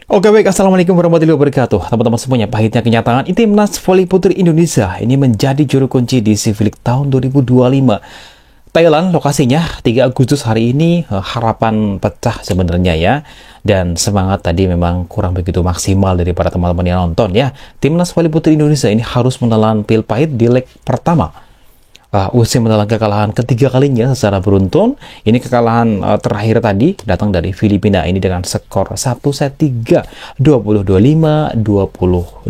Oke baik, Assalamualaikum warahmatullahi wabarakatuh. Teman-teman semuanya, pahitnya kenyataan timnas voli putri Indonesia ini menjadi juru kunci di SEA Games tahun 2025. Thailand lokasinya 3 Agustus hari ini, harapan pecah sebenarnya ya. Dan semangat tadi memang kurang begitu maksimal dari para teman-teman yang nonton ya. Timnas voli putri Indonesia ini harus menelan pil pahit di leg pertama. Usai menelan kekalahan ketiga kalinya secara beruntun. Ini kekalahan terakhir tadi datang dari Filipina ini dengan skor 1 set 3, 20-25, 20-25,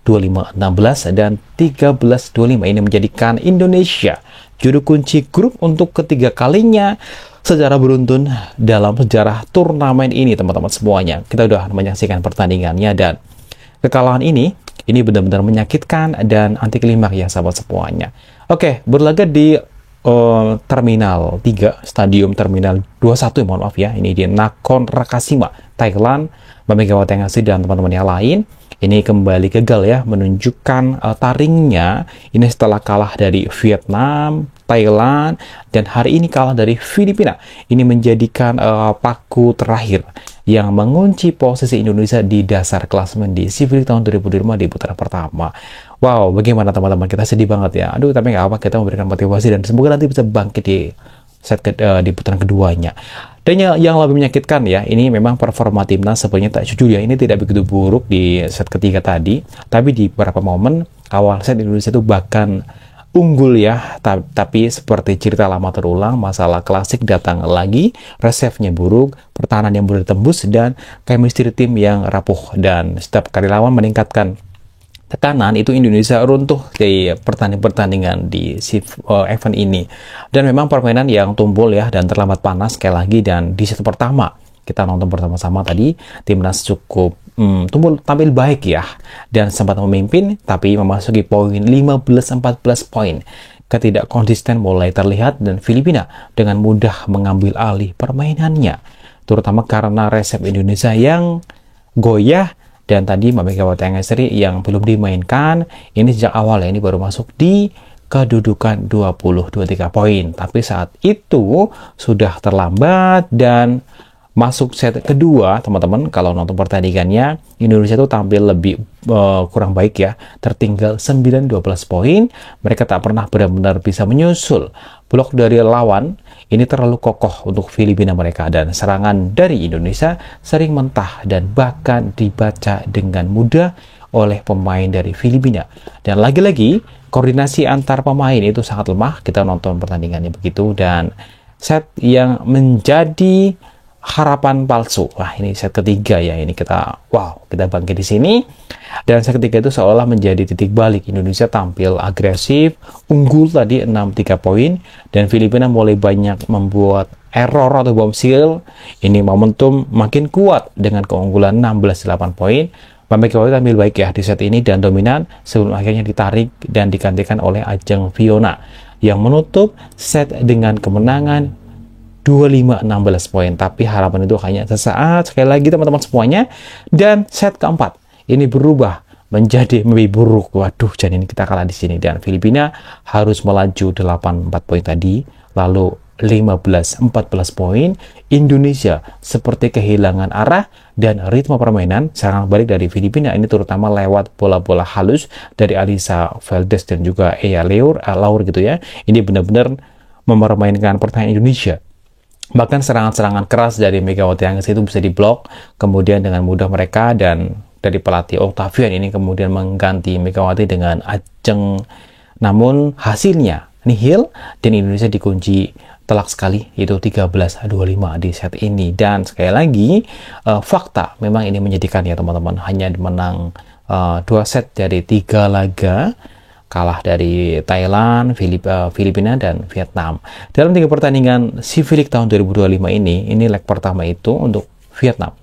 25-16 dan 13-25. Ini menjadikan Indonesia juru kunci grup untuk ketiga kalinya secara beruntun dalam sejarah turnamen ini, teman-teman semuanya. Kita udah menyaksikan pertandingannya dan kekalahan ini benar-benar menyakitkan dan anti klimaks ya sahabat semuanya. Oke, berlaga di Terminal 3, Stadium Terminal 21, mohon maaf ya. Ini di Nakhon Ratchasima, Thailand. Mbak Megawati Soekarno dan teman-teman yang lain ini kembali gagal ya menunjukkan taringnya ini setelah kalah dari Vietnam, Thailand, dan hari ini kalah dari Filipina. Ini menjadikan paku terakhir yang mengunci posisi Indonesia di dasar klasemen di SEA Games tahun 2025 di putaran pertama. Wow, bagaimana teman-teman? Kita sedih banget ya. Aduh, tapi nggak apa, kita memberikan motivasi dan semoga nanti bisa bangkit di di putaran keduanya. Dan yang lebih menyakitkan ya, ini memang performa timnas sebenarnya tak jujur ya, ini tidak begitu buruk di set ketiga tadi, tapi di beberapa momen awal set Indonesia itu bahkan unggul ya, tapi seperti cerita lama terulang, masalah klasik datang lagi, reserve-nya buruk, pertahanan yang mudah ditembus, dan chemistry tim yang rapuh. Dan setiap kali lawan meningkatkan tekanan, itu Indonesia runtuh di pertandingan di event ini. Dan memang permainan yang tumpul ya, dan terlambat panas sekali lagi, dan di set pertama, kita nonton bersama-sama tadi, timnas cukup tampil baik ya, dan sempat memimpin, tapi memasuki poin 15-14 poin. Ketidak konsisten mulai terlihat dan Filipina dengan mudah mengambil alih permainannya, terutama karena resep Indonesia yang goyah. Dan tadi Mbak Megawati Soekarno yang belum dimainkan, ini sejak awal ya, ini baru masuk di kedudukan 20-23 poin. Tapi saat itu sudah terlambat dan masuk set kedua, teman-teman, kalau nonton pertandingannya, Indonesia itu tampil lebih kurang baik ya, tertinggal 9-12 poin. Mereka tak pernah benar-benar bisa menyusul. Blok dari lawan ini terlalu kokoh untuk Filipina mereka, dan serangan dari Indonesia sering mentah dan bahkan dibaca dengan mudah oleh pemain dari Filipina. Dan lagi-lagi koordinasi antar pemain itu sangat lemah. Kita nonton pertandingannya begitu, dan set yang menjadi harapan palsu. Wah, ini set ketiga ya, ini kita bangkit di sini. Dan set ketiga itu seolah menjadi titik balik. Indonesia tampil agresif, unggul tadi 6-3 poin, dan Filipina mulai banyak membuat error atau bomsil. Ini momentum makin kuat dengan keunggulan 16-8 poin. Megawati tampil baik ya di set ini dan dominan sebelum akhirnya ditarik dan digantikan oleh Ajeng Fiona yang menutup set dengan kemenangan 25-16 poin. Tapi harapan itu hanya sesaat, sekali lagi teman-teman semuanya. Dan set keempat ini berubah menjadi lebih buruk. Waduh, jadi ini kita kalah di sini, dan Filipina harus melaju 8-4 poin tadi, lalu 15-14 poin. Indonesia seperti kehilangan arah dan ritme permainan. Serangan balik dari Filipina ini terutama lewat bola-bola halus dari Alisa Valdez dan juga Ea Laur gitu ya. Ini benar-benar mempermainkan pertahanan Indonesia. Bahkan serangan-serangan keras dari Megawati Soekarno itu bisa diblok kemudian dengan mudah mereka, dan dari pelatih Octavian ini kemudian mengganti Megawati dengan Ajeng. Namun hasilnya nihil dan Indonesia dikunci telak sekali, itu 13-25 di set ini. Dan sekali lagi fakta memang ini menyedihkan ya teman-teman, hanya menang 2 set dari 3 laga, kalah dari Thailand, Filipina, dan Vietnam. Dalam 3 pertandingan SEA Games tahun 2025 ini leg pertama itu untuk Vietnam.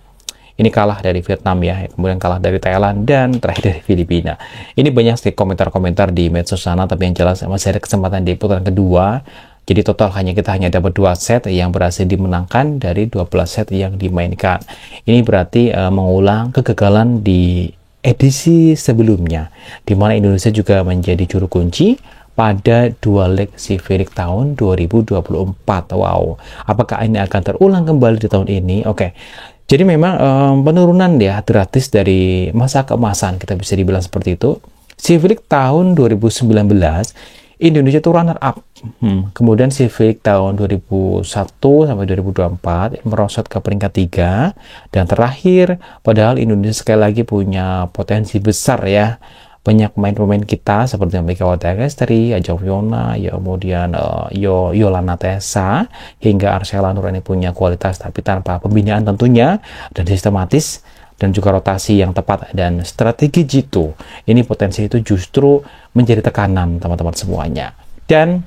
Ini kalah dari Vietnam ya, kemudian kalah dari Thailand, dan terakhir dari Filipina. Ini banyak sih komentar-komentar di medsos sana, tapi yang jelas masih ada kesempatan di putaran kedua. Jadi total kita hanya dapat 2 set yang berhasil dimenangkan dari 12 set yang dimainkan. Ini berarti mengulang kegagalan di edisi sebelumnya, di mana Indonesia juga menjadi juru kunci pada dua leg Civic tahun 2024. Wow, apakah ini akan terulang kembali di tahun ini? Oke. Jadi memang penurunan ya drastis dari masa keemasan, kita bisa dibilang seperti itu. Civic tahun 2019 Indonesia itu runner up. Kemudian Civic tahun 2001 sampai 2024 merosot ke peringkat 3. Dan terakhir, padahal Indonesia sekali lagi punya potensi besar ya. Banyak pemain-pemain kita seperti Megawati Agastri, Ajeng Fiona, ya kemudian Yolanda Tessa, hingga Arsela Nurani punya kualitas tapi tanpa pembinaan tentunya dan sistematis dan juga rotasi yang tepat dan strategi jitu. Ini potensi itu justru menjadi tekanan teman-teman semuanya. Dan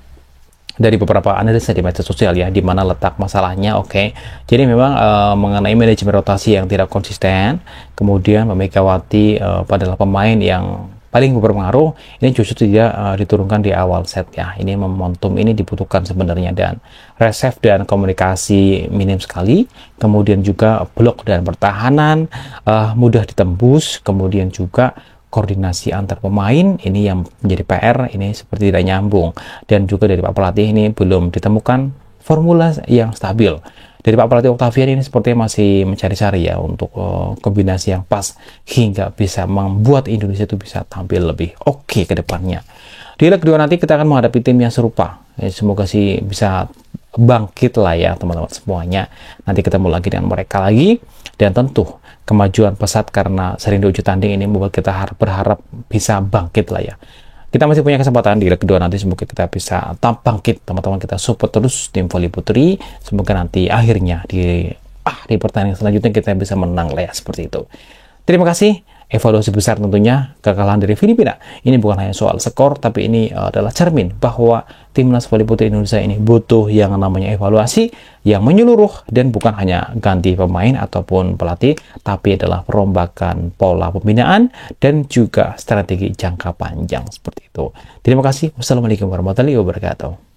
dari beberapa analisa di media sosial ya, di mana letak masalahnya. Oke. Jadi memang mengenai manajemen rotasi yang tidak konsisten, kemudian Megawati adalah pemain yang paling berpengaruh, ini justru tidak diturunkan di awal set ya. Ini momentum ini dibutuhkan sebenarnya, dan reserve dan komunikasi minim sekali. Kemudian juga blok dan pertahanan mudah ditembus. Kemudian juga koordinasi antar pemain ini yang menjadi PR, ini seperti tidak nyambung. Dan juga dari Pak Pelatih ini belum ditemukan formula yang stabil. Dari Pak Pelatih Octavian ini sepertinya masih mencari-cari ya untuk kombinasi yang pas hingga bisa membuat Indonesia itu bisa tampil lebih oke ke depannya. Di leg kedua nanti kita akan menghadapi tim yang serupa. Semoga sih bisa bangkit lah ya teman-teman semuanya. Nanti ketemu lagi dengan mereka lagi, dan tentu kemajuan pesat karena sering diuji tanding ini membuat kita berharap bisa bangkit lah ya. Kita masih punya kesempatan di leg kedua nanti, semoga kita bisa bangkit teman-teman. Kita support terus tim voli putri, semoga nanti akhirnya di pertandingan selanjutnya kita bisa menang lah ya, seperti itu. Terima kasih. Evaluasi besar tentunya kekalahan dari Filipina. Ini bukan hanya soal skor, tapi ini adalah cermin bahwa timnas voli putri Indonesia ini butuh yang namanya evaluasi yang menyeluruh, dan bukan hanya ganti pemain ataupun pelatih, tapi adalah perombakan pola pembinaan dan juga strategi jangka panjang seperti itu. Terima kasih. Wassalamualaikum warahmatullahi wabarakatuh.